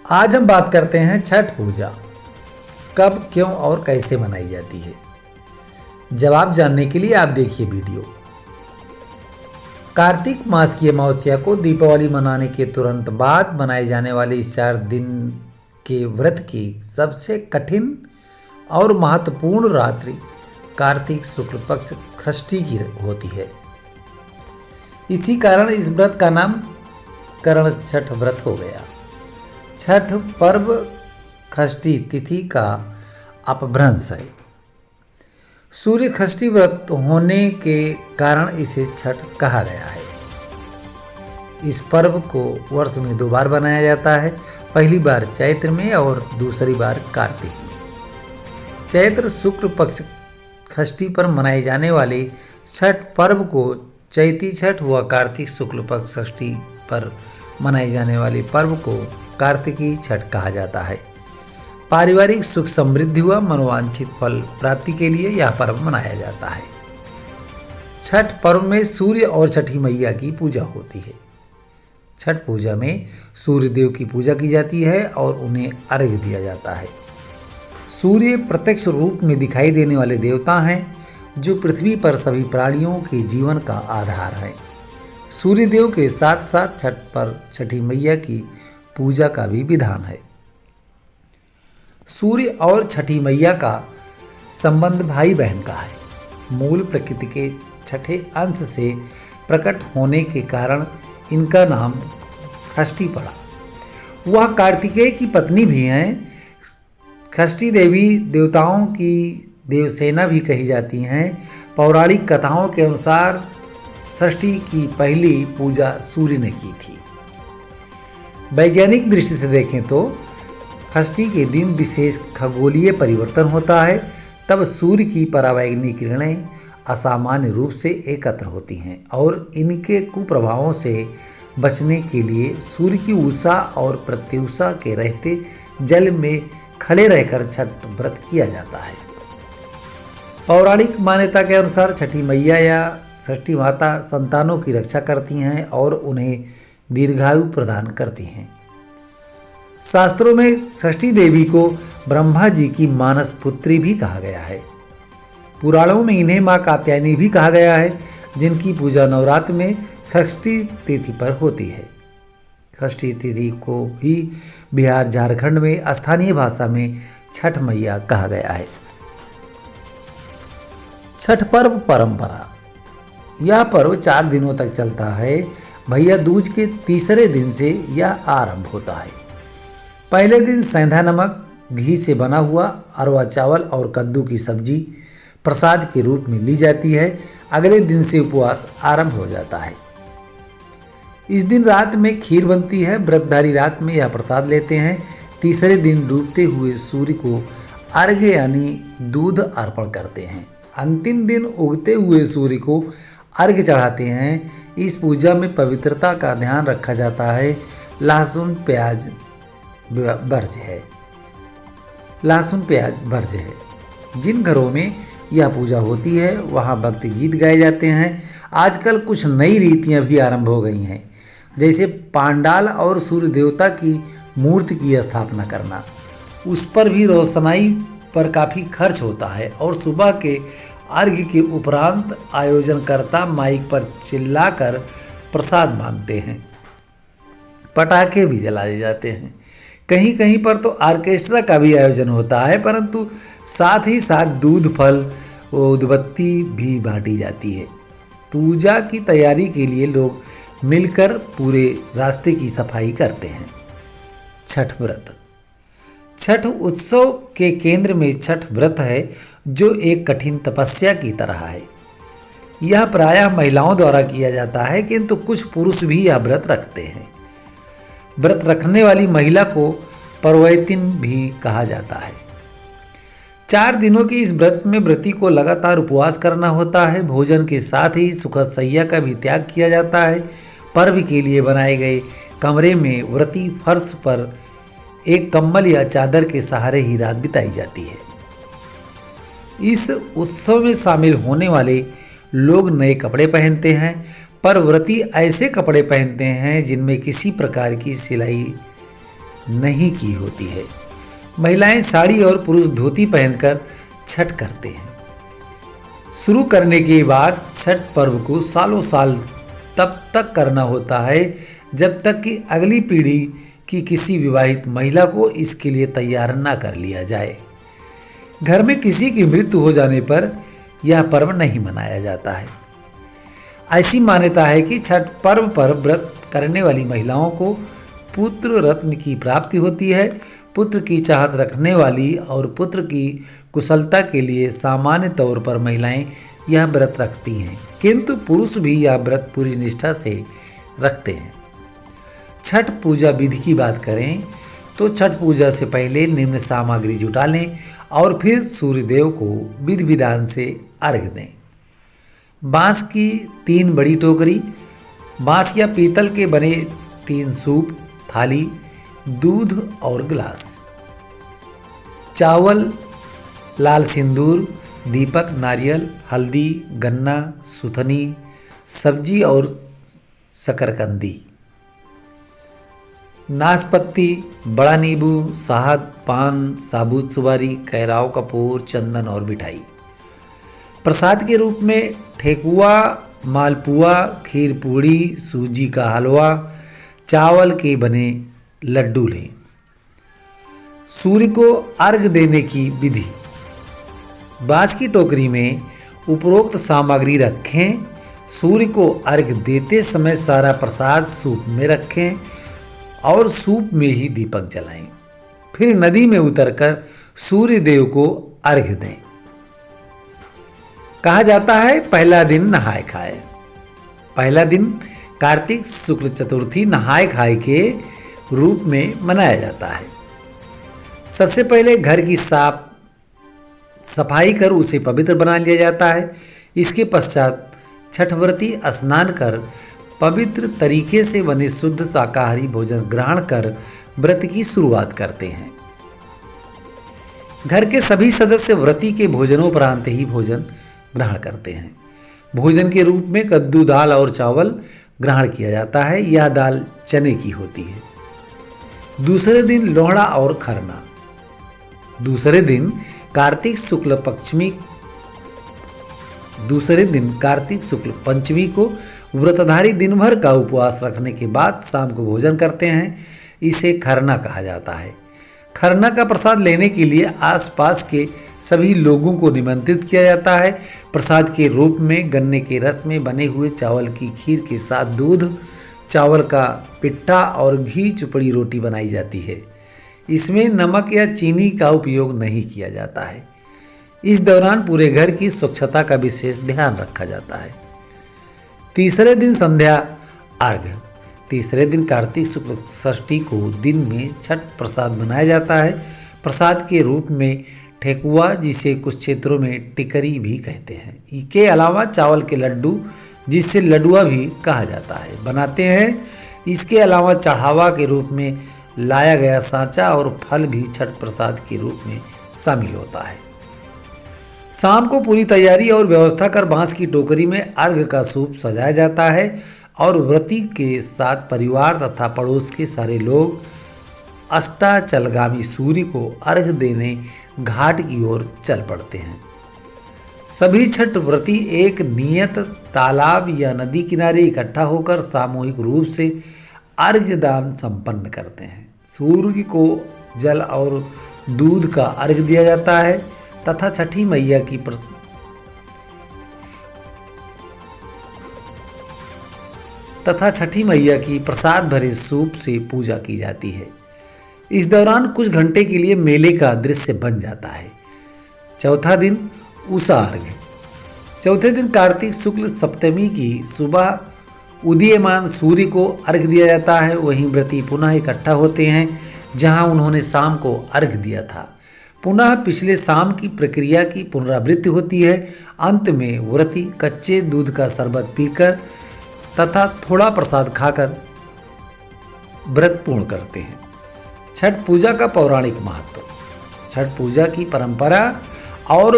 आज हम बात करते हैं छठ पूजा कब, क्यों और कैसे मनाई जाती है। जवाब जानने के लिए आप देखिए वीडियो। कार्तिक मास की अमावस्या को दीपावली मनाने के तुरंत बाद मनाए जाने वाले इस 4 दिन के व्रत की सबसे कठिन और महत्वपूर्ण रात्रि कार्तिक शुक्ल पक्ष षष्ठी की होती है। इसी कारण इस व्रत का नाम करण छठ व्रत हो गया। छठ पर्व षष्ठी तिथि का अपभ्रंश है। सूर्य षष्ठी व्रत होने के कारण इसे छठ कहा गया है। इस पर्व को वर्ष में 2 बार बनाया जाता है, पहली बार चैत्र में और दूसरी बार कार्तिक में। चैत्र शुक्ल पक्ष षष्ठी पर मनाए जाने वाले छठ पर्व को चैती छठ व कार्तिक शुक्ल पक्ष षष्ठी पर मनाए जाने वाले पर्व को कार्तिकी छठ कहा जाता है। पारिवारिक सुख समृद्धि व मनोवांछित फल प्राप्ति के लिए यह पर्व मनाया जाता है। छठ पर्व में सूर्य और छठी मैया की पूजा होती है। छठ पूजा में सूर्य देव की पूजा की जाती है और उन्हें अर्घ्य दिया जाता है। सूर्य प्रत्यक्ष रूप में दिखाई देने वाले देवता हैं जो पृथ्वी पर सभी प्राणियों के जीवन का आधार है। सूर्य देव के साथ साथ छठ पर छठी मैया की पूजा का भी विधान है। सूर्य और छठी मैया का संबंध भाई बहन का है। मूल प्रकृति के छठे अंश से प्रकट होने के कारण इनका नाम षष्ठी पड़ा। वह कार्तिकेय की पत्नी भी हैं। षष्ठी देवी देवताओं की देवसेना भी कही जाती हैं। पौराणिक कथाओं के अनुसार षष्ठी की पहली पूजा सूर्य ने की थी। वैज्ञानिक दृष्टि से देखें तो षष्ठी के दिन विशेष खगोलीय परिवर्तन होता है। तब सूर्य की परावैंगनी किरणें असामान्य रूप से एकत्र होती हैं और इनके कुप्रभावों से बचने के लिए सूर्य की उषा और प्रत्युषा के रहते जल में खड़े रहकर छठ व्रत किया जाता है। पौराणिक मान्यता के अनुसार छठी मैया या षष्ठी माता संतानों की रक्षा करती हैं और उन्हें दीर्घायु प्रदान करती हैं। शास्त्रों में षष्ठी देवी को ब्रह्मा जी की मानस पुत्री भी कहा गया है। पुराणों में इन्हें माँ कात्यायनी भी कहा गया है, जिनकी पूजा नवरात्र में षष्ठी तिथि पर होती है। षष्ठी तिथि को ही बिहार झारखंड में स्थानीय भाषा में छठ मैया कहा गया है। छठ पर्व परंपरा। यह पर्व 4 दिनों तक चलता है। भैया दूज के तीसरे दिन से यह आरंभ होता है। पहले दिन सेंधा नमक घी से बना हुआ अरवा चावल और कद्दू की सब्जी प्रसाद के रूप में ली जाती है। अगले दिन से उपवास आरंभ हो जाता है। इस दिन रात में खीर बनती है। व्रतधारी रात में यह प्रसाद लेते हैं। तीसरे दिन डूबते हुए सूर्य को अर्घ्य यानी दूध अर्पण करते हैं। अंतिम दिन उगते हुए सूर्य को अर्घ्य चढ़ाते हैं। इस पूजा में पवित्रता का ध्यान रखा जाता है। लहसुन प्याज वर्ज्य है। लहसुन प्याज वर्ज्य है। जिन घरों में यह पूजा होती है वहाँ भक्ति गीत गाए जाते हैं। आजकल कुछ नई रीतियाँ भी आरंभ हो गई हैं, जैसे पांडाल और सूर्य देवता की मूर्ति की स्थापना करना। उस पर भी रोशनाई पर काफ़ी खर्च होता है और सुबह के अर्घ्य के उपरांत आयोजनकर्ता माइक पर चिल्लाकर प्रसाद मांगते हैं। पटाखे भी जलाए जाते हैं। कहीं कहीं पर तो ऑर्केस्ट्रा का भी आयोजन होता है, परंतु साथ ही साथ दूध फल उदबत्ती भी बांटी जाती है। पूजा की तैयारी के लिए लोग मिलकर पूरे रास्ते की सफाई करते हैं। छठ व्रत। छठ उत्सव के केंद्र में छठ व्रत है, जो एक कठिन तपस्या की तरह है। यह प्रायः महिलाओं द्वारा किया जाता है, किंतु कुछ पुरुष भी यह व्रत रखते हैं। व्रत रखने वाली महिला को परवैतिन भी कहा जाता है। 4 दिनों के इस व्रत में व्रती को लगातार उपवास करना होता है। भोजन के साथ ही सुखद शैया का भी त्याग किया जाता है। पर्व के लिए बनाए गए कमरे में व्रती फर्श पर एक कंबल या चादर के सहारे ही रात बिताई जाती है। इस उत्सव में शामिल होने वाले लोग नए कपड़े पहनते हैं, पर व्रती ऐसे कपड़े पहनते हैं जिनमें किसी प्रकार की सिलाई नहीं की होती है। महिलाएं साड़ी और पुरुष धोती पहनकर छठ करते हैं। शुरू करने के बाद छठ पर्व को सालों साल तब तक करना होता है जब तक कि अगली पीढ़ी की किसी विवाहित महिला को इसके लिए तैयार न कर लिया जाए। घर में किसी की मृत्यु हो जाने पर यह पर्व नहीं मनाया जाता है। ऐसी मान्यता है कि छठ पर्व पर व्रत करने वाली महिलाओं को पुत्र रत्न की प्राप्ति होती है। पुत्र की चाहत रखने वाली और पुत्र की कुशलता के लिए सामान्य तौर पर महिलाएं यह व्रत रखती हैं, किंतु पुरुष भी यह व्रत पूरी निष्ठा से रखते हैं। छठ पूजा विधि की बात करें तो छठ पूजा से पहले निम्न सामग्री जुटा लें और फिर सूर्यदेव को विधि विधान से अर्घ्य दें। बांस की 3 बड़ी टोकरी, बांस या पीतल के बने 3 सूप, थाली, दूध और गिलास, चावल, लाल सिंदूर, दीपक, नारियल, हल्दी, गन्ना, सुथनी, सब्जी और शकरकंदी, नाशपत्ती, बड़ा नींबू, शहद, पान, साबुत सुपारी, कहराव कपूर, चंदन और मिठाई। प्रसाद के रूप में ठेकुआ, मालपुआ, खीर पूड़ी, सूजी का हलवा, चावल के बने लड्डू लें। सूर्य को अर्घ्य देने की विधि। बांस की टोकरी में उपरोक्त सामग्री रखें। सूर्य को अर्घ्य देते समय सारा प्रसाद सूप में रखें और सूप में ही दीपक जलाएं। फिर नदी में उतरकर सूर्य देव को अर्घ्य दें। कहा जाता है पहला दिन नहाए खाए। पहला दिन कार्तिक शुक्ल चतुर्थी नहाए खाए के रूप में मनाया जाता है। सबसे पहले घर की साफ सफाई कर उसे पवित्र बना लिया जाता है। इसके पश्चात छठव्रती स्नान कर पवित्र तरीके से बने शुद्ध शाकाहारी भोजन ग्रहण कर व्रत की शुरुआत करते हैं। घर के सभी सदस्य व्रती के भोजनोपरांत ही भोजन ग्रहण करते हैं। भोजन के रूप में कद्दू दाल और चावल ग्रहण किया जाता है। यह दाल चने की होती है। दूसरे दिन लोहड़ा और खरना। दूसरे दिन कार्तिक शुक्ल पंचमी को व्रतधारी दिन भर का उपवास रखने के बाद शाम को भोजन करते हैं। इसे खरना कहा जाता है। खरना का प्रसाद लेने के लिए आसपास के सभी लोगों को निमंत्रित किया जाता है। प्रसाद के रूप में गन्ने के रस में बने हुए चावल की खीर के साथ दूध, चावल का पिट्ठा और घी चुपड़ी रोटी बनाई जाती है। इसमें नमक या चीनी का उपयोग नहीं किया जाता है। इस दौरान पूरे घर की स्वच्छता का विशेष ध्यान रखा जाता है। तीसरे दिन संध्या अर्घ्य। तीसरे दिन कार्तिक शुक्ल षष्ठी को दिन में छठ प्रसाद बनाया जाता है। प्रसाद के रूप में ठेकुआ, जिसे कुछ क्षेत्रों में टिकरी भी कहते हैं, के अलावा चावल के लड्डू, जिसे लडुआ भी कहा जाता है, बनाते हैं। इसके अलावा चढ़ावा के रूप में लाया गया सांचा और फल भी छठ प्रसाद के रूप में शामिल होता है। शाम को पूरी तैयारी और व्यवस्था कर बांस की टोकरी में अर्घ का सूप सजाया जाता है और व्रती के साथ परिवार तथा पड़ोस के सारे लोग अस्ताचलगामी सूर्य को अर्घ देने घाट की ओर चल पड़ते हैं। सभी छठ व्रती एक नियत तालाब या नदी किनारे इकट्ठा होकर सामूहिक रूप से अर्घ्य दान संपन्न करते हैं। सूर्य को जल और दूध का अर्घ्य दिया जाता है तथा छठी मैया की प्रसाद भरे सूप से पूजा की जाती है। इस दौरान कुछ घंटे के लिए मेले का दृश्य बन जाता है। चौथा दिन उषा अर्घ्य। चौथे दिन कार्तिक शुक्ल सप्तमी की सुबह उदीयमान सूर्य को अर्घ्य दिया जाता है। वहीं व्रती पुनः इकट्ठा होते हैं जहां उन्होंने शाम को अर्घ्य दिया था। पुनः पिछले शाम की प्रक्रिया की पुनरावृत्ति होती है। अंत में व्रती कच्चे दूध का शरबत पीकर तथा थोड़ा प्रसाद खाकर व्रत पूर्ण करते हैं। छठ पूजा का पौराणिक महत्व। छठ पूजा की परंपरा और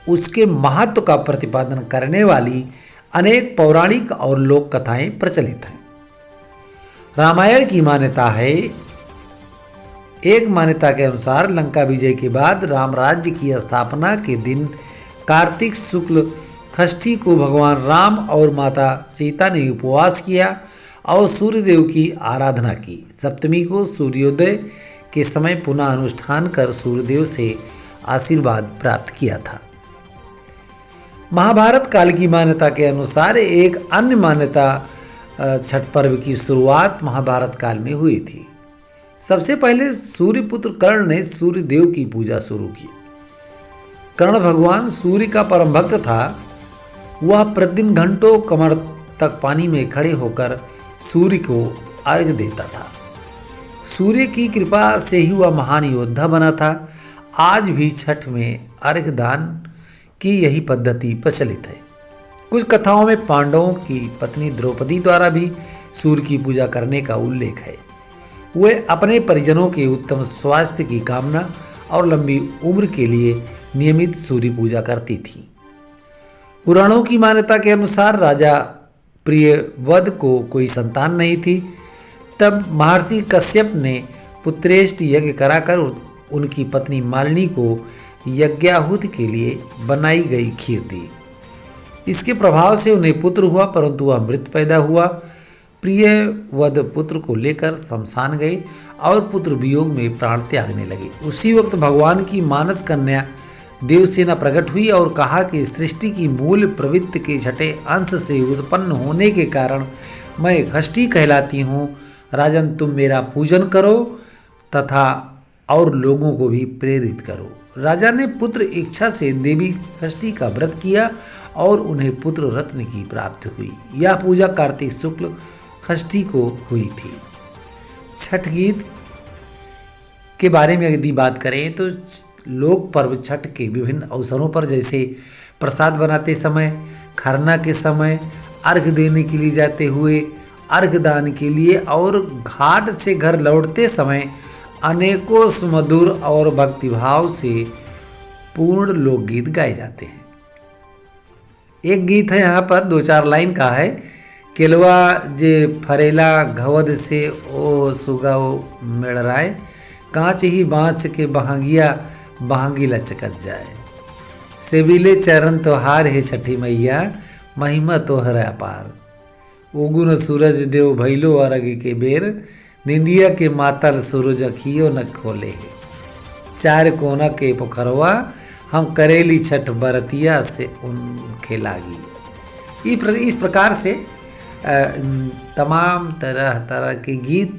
उसके महत्व का प्रतिपादन करने वाली अनेक पौराणिक और लोक कथाएं प्रचलित हैं। रामायण की मान्यता है एक मान्यता के अनुसार लंका विजय के बाद राम राज्य की स्थापना के दिन कार्तिक शुक्ल षष्ठी को भगवान राम और माता सीता ने उपवास किया और सूर्यदेव की आराधना की। सप्तमी को सूर्योदय के समय पुनः अनुष्ठान कर सूर्यदेव से आशीर्वाद प्राप्त किया था। महाभारत काल की मान्यता के अनुसार एक अन्य मान्यता छठ पर्व की शुरुआत महाभारत काल में हुई थी। सबसे पहले सूर्यपुत्र कर्ण ने सूर्यदेव की पूजा शुरू की। कर्ण भगवान सूर्य का परम भक्त था। वह प्रतिदिन घंटों कमर तक पानी में खड़े होकर सूर्य को अर्घ्य देता था। सूर्य की कृपा से ही वह महान योद्धा बना था। आज भी छठ में अर्घ्य दान की यही पद्धति प्रचलित है। कुछ कथाओं में पांडवों की पत्नी द्रौपदी द्वारा भी सूर्य की पूजा करने का उल्लेख है। वे अपने परिजनों के उत्तम स्वास्थ्य की कामना और लंबी उम्र के लिए नियमित सूर्य पूजा करती थी। पुराणों की मान्यता के अनुसार राजा प्रियव्रत को कोई संतान नहीं थी। तब महर्षि कश्यप ने पुत्रेष्ट यज्ञ कराकर उनकी पत्नी मालिनी को यज्ञाहुति के लिए बनाई गई खीर दी। इसके प्रभाव से उन्हें पुत्र हुआ, परंतु वह मृत पैदा हुआ। प्रियव्रत पुत्र को लेकर शमशान गए और पुत्र वियोग में प्राण त्यागने लगे। उसी वक्त भगवान की मानस कन्या देवसेना प्रकट हुई और कहा कि सृष्टि की मूल प्रवृत्ति के छठे अंश से उत्पन्न होने के कारण मैं षष्ठी कहलाती हूँ। राजन, तुम मेरा पूजन करो तथा और लोगों को भी प्रेरित करो। राजा ने पुत्र इच्छा से देवी षष्ठी का व्रत किया और उन्हें पुत्र रत्न की प्राप्ति हुई। यह पूजा कार्तिक शुक्ल षष्ठी को हुई थी। छठ गीत के बारे में यदि बात करें तो लोक पर्व छठ के विभिन्न अवसरों पर, जैसे प्रसाद बनाते समय, खरना के समय, अर्घ देने के लिए जाते हुए, अर्घ दान के लिए और घाट से घर लौटते समय अनेकों सुमधुर और भक्तिभाव से पूर्ण लोकगीत गाए जाते हैं। एक गीत है यहाँ पर 2-4 लाइन का है। केलवा जे फरेला घवद से ओ सुगाओ मेड़राय, कांच ही बाँच के बहांगिया बहांगी लचकत जाए। सेबिले चरण तोहार हे छठी मैया, महिमा तोहर अपार। उगुन सूरज देव भैलो अर्घ के बेर, निंदिया के मातल सूरज अखियो न खोले है। चार कोना के पोखरवा, हम करेली छठ बरतिया से उनके लागी। इस प्रकार से तमाम तरह तरह के गीत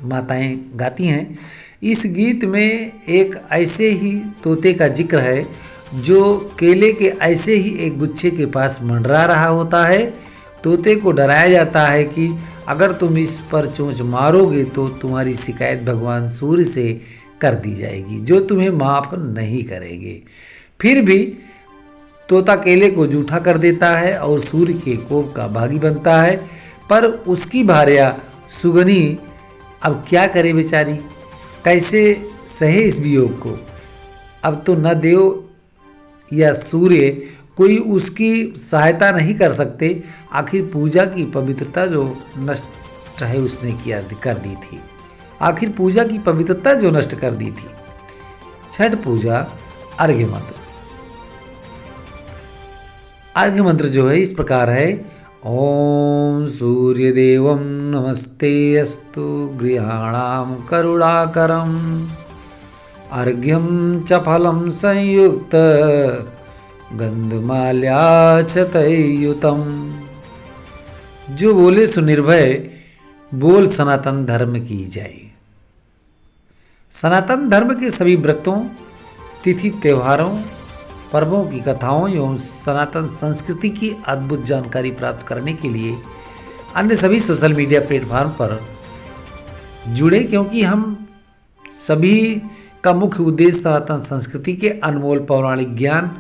माताएं गाती हैं। इस गीत में एक ऐसे ही तोते का जिक्र है जो केले के ऐसे ही एक गुच्छे के पास मंडरा रहा होता है। तोते को डराया जाता है कि अगर तुम इस पर चोंच मारोगे तो तुम्हारी शिकायत भगवान सूर्य से कर दी जाएगी, जो तुम्हें माफ़ नहीं करेंगे। फिर भी तोता केले को जूठा कर देता है और सूर्य के कोप का भागी बनता है। पर उसकी भार्या सुगनी अब क्या करे बेचारी, कैसे सहे इस वियोग को। अब तो न देव या सूर्य कोई उसकी सहायता नहीं कर सकते। आखिर पूजा की पवित्रता जो नष्ट है उसने कर दी थी। आखिर पूजा की पवित्रता जो नष्ट कर दी थी। छठ पूजा अर्घ्य मंत्र। अर्घ्य मंत्र जो है इस प्रकार है। ओम सूर्य देवम नमस्ते अस्तु गृहाणाम करुणाकरम, अर्घ्यम च फलम संयुक्त गंधमाल्याक्षतयुतम। जो बोले सुनिर्भय, बोल सनातन धर्म की जय। सनातन धर्म के सभी व्रतों, तिथि, त्योहारों, पर्वों की कथाओं एवं सनातन संस्कृति की अद्भुत जानकारी प्राप्त करने के लिए अन्य सभी सोशल मीडिया प्लेटफॉर्म पर जुड़े, क्योंकि हम सभी का मुख्य उद्देश्य सनातन संस्कृति के अनमोल पौराणिक ज्ञान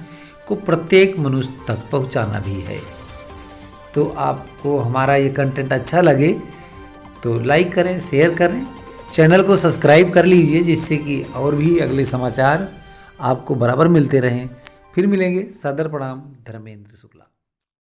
को प्रत्येक मनुष्य तक पहुंचाना भी है। तो आपको हमारा ये कंटेंट अच्छा लगे तो लाइक करें, शेयर करें, चैनल को सब्सक्राइब कर लीजिए, जिससे कि और भी अगले समाचार आपको बराबर मिलते रहें। फिर मिलेंगे। सादर प्रणाम, धर्मेंद्र शुक्ला।